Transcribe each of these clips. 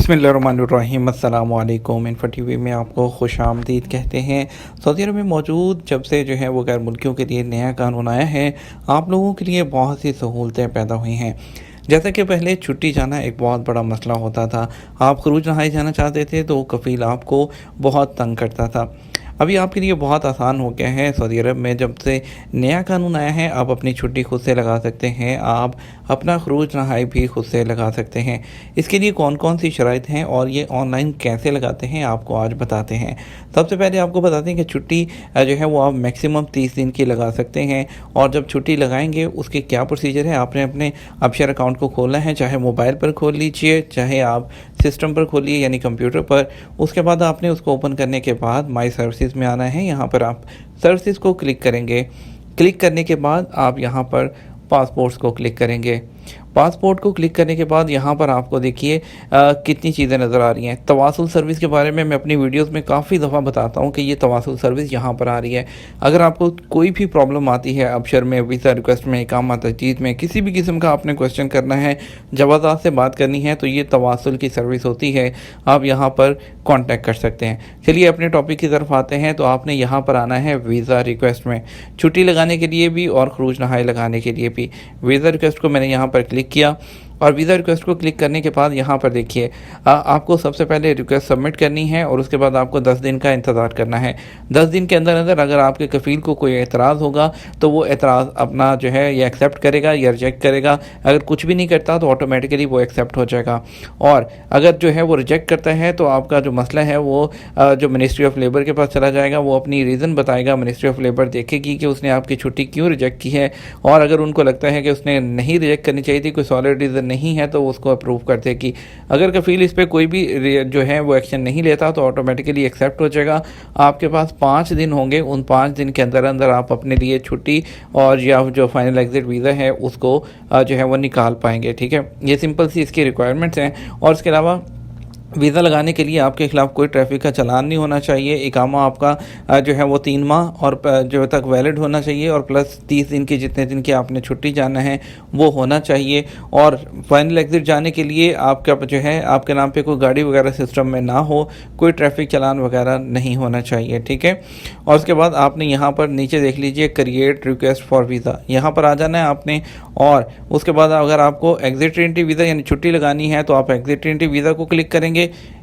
बिस्मिल्लाहिर्रहमानिर्रहीम अस्सलाम वालेकुम। इन्फो टीवी में आपको खुशामदीद कहते हैं। सऊदी अरब में मौजूद जब से जो है वो गैर मुल्कियों के लिए नया कानून आया है, आप लोगों के लिए बहुत सी सहूलतें पैदा हुई हैं। जैसा कि पहले छुट्टी जाना एक बहुत बड़ा मसला होता था। आप खरूज नहाई जाना चाहते थे तो कफ़ील आपको बहुत तंग करता था। अभी आपके लिए बहुत आसान हो गया है। सऊदी अरब में जब से नया कानून आया है, आप अपनी छुट्टी खुद से लगा सकते हैं। आप अपना खरूज नहाई भी खुद से लगा सकते हैं। इसके लिए कौन कौन सी शराइत हैं और ये ऑनलाइन कैसे लगाते हैं, आपको आज बताते हैं। सबसे पहले आपको बताते हैं कि छुट्टी जो है वो आप मैक्सिमम 30 दिन की लगा सकते हैं। और जब छुट्टी लगाएंगे उसके क्या प्रोसीजर है, आपने अपने अपशेयर अकाउंट को खोलना है। चाहे मोबाइल पर खोल लीजिए, चाहे आप सिस्टम पर खोलिए यानी कंप्यूटर पर। उसके बाद आपने उसको ओपन करने के बाद माई सर्विसेज में आना है। यहाँ पर आप सर्विसेज को क्लिक करेंगे। क्लिक करने के बाद आप यहाँ पर पासपोर्ट्स को क्लिक करेंगे। पासपोर्ट को क्लिक करने के बाद यहाँ पर आपको देखिए कितनी चीज़ें नज़र आ रही हैं। तवासुल सर्विस के बारे में मैं अपनी वीडियोस में काफ़ी दफ़ा बताता हूँ कि ये तवासुल सर्विस यहाँ पर आ रही है। अगर आपको कोई भी प्रॉब्लम आती है अबशर में, वीज़ा रिक्वेस्ट में, इकामा तजदीद में, किसी भी किस्म का आपने क्वेश्चन करना है, जवाज़ात से बात करनी है, तो ये तवासुल की सर्विस होती है। आप यहाँ पर कॉन्टैक्ट कर सकते हैं। चलिए अपने टॉपिक की तरफ आते हैं। तो आपने यहाँ पर आना है वीज़ा रिक्वेस्ट में, छुट्टी लगाने के लिए भी और खरूज नहाई लगाने के लिए भी। वीज़ा रिक्वेस्ट को मैंने यहाँ पर क्लिक किया और वीज़ा रिक्वेस्ट को क्लिक करने के बाद यहाँ पर देखिए आपको सबसे पहले रिक्वेस्ट सबमिट करनी है और उसके बाद आपको 10 दिन का इंतज़ार करना है। 10 दिन के अंदर अंदर अगर आपके कफ़ील को कोई एतराज़ होगा तो वो एतराज़ अपना जो है ये एक्सेप्ट करेगा या रिजेक्ट करेगा। अगर कुछ भी नहीं करता तो ऑटोमेटिकली वो एक्सेप्ट हो जाएगा। और अगर जो है वो रिजेक्ट करता है तो आपका जो मसला है वो जो मिनिस्ट्री ऑफ लेबर के पास चला जाएगा। वो अपनी रीज़न बताएगा। मिनिस्ट्री ऑफ लेबर देखेगी कि उसने आपकी छुट्टी क्यों रिजेक्ट की है, और अगर उनको लगता है कि उसने नहीं रिजेक्ट करनी चाहिए थी, कोई सॉलिड रीज़न नहीं है, तो उसको अप्रूव करते कि अगर कफ़ील इस पे कोई भी जो है वो एक्शन नहीं लेता तो ऑटोमेटिकली एक्सेप्ट हो जाएगा। आपके पास 5 दिन होंगे। उन 5 दिन के अंदर अंदर आप अपने लिए छुट्टी और या जो फाइनल एग्जिट वीज़ा है उसको जो है वो निकाल पाएंगे। ठीक है, ये सिंपल सी इसकी रिक्वायरमेंट्स हैं। और इसके अलावा वीज़ा लगाने के लिए आपके ख़िलाफ़ कोई ट्रैफिक का चालान नहीं होना चाहिए। इकामा आपका जो है वो 3 माह और जो तक वैलिड होना चाहिए, और प्लस 30 दिन की जितने दिन की आपने छुट्टी जाना है वो होना चाहिए। और फाइनल एग्ज़िट जाने के लिए आपका जो है आपके नाम पे कोई गाड़ी वगैरह सिस्टम में ना हो, कोई ट्रैफिक चालान वगैरह नहीं होना चाहिए। ठीक है, और उसके बाद आपने यहाँ पर नीचे देख लीजिए क्रिएट रिक्वेस्ट फॉर वीज़ा, यहाँ पर आ जाना है आपने। और उसके बाद अगर आपको एग्जिट एंट्री वीज़ा यानी छुट्टी लगानी है तो आप एग्जिट एंट्री वीज़ा को क्लिक करेंगे।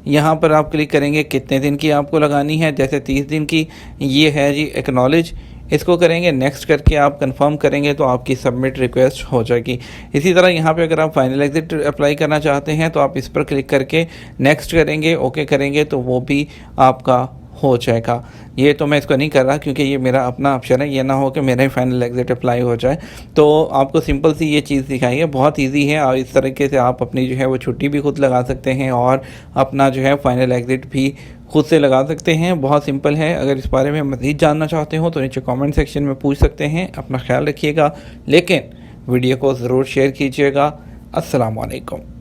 यहाँ पर आप क्लिक करेंगे कितने दिन की आपको लगानी है, जैसे 30 दिन की ये है जी। एक्नॉलेज इसको करेंगे, नेक्स्ट करके आप कंफर्म करेंगे तो आपकी सबमिट रिक्वेस्ट हो जाएगी। इसी तरह यहाँ पे अगर आप फाइनल एग्जिट अप्लाई करना चाहते हैं तो आप इस पर क्लिक करके नेक्स्ट करेंगे, ओके करेंगे तो वो भी आपका हो जाएगा। ये तो मैं इसको नहीं कर रहा क्योंकि ये मेरा अपना ऑप्शन है, ये ना हो कि मेरा ही फाइनल एग्जिट अप्लाई हो जाए। तो आपको सिंपल सी ये चीज़ दिखाई है, बहुत इजी है। और इस तरीके से आप अपनी जो है वो छुट्टी भी खुद लगा सकते हैं और अपना जो है फाइनल एग्जिट भी खुद से लगा सकते हैं। बहुत सिंपल है। अगर इस बारे में मज़ीद जानना चाहते हो तो नीचे कमेंट सेक्शन में पूछ सकते हैं। अपना ख्याल रखिएगा, लेकिन वीडियो को ज़रूर शेयर कीजिएगा। अस्सलाम वालेकुम।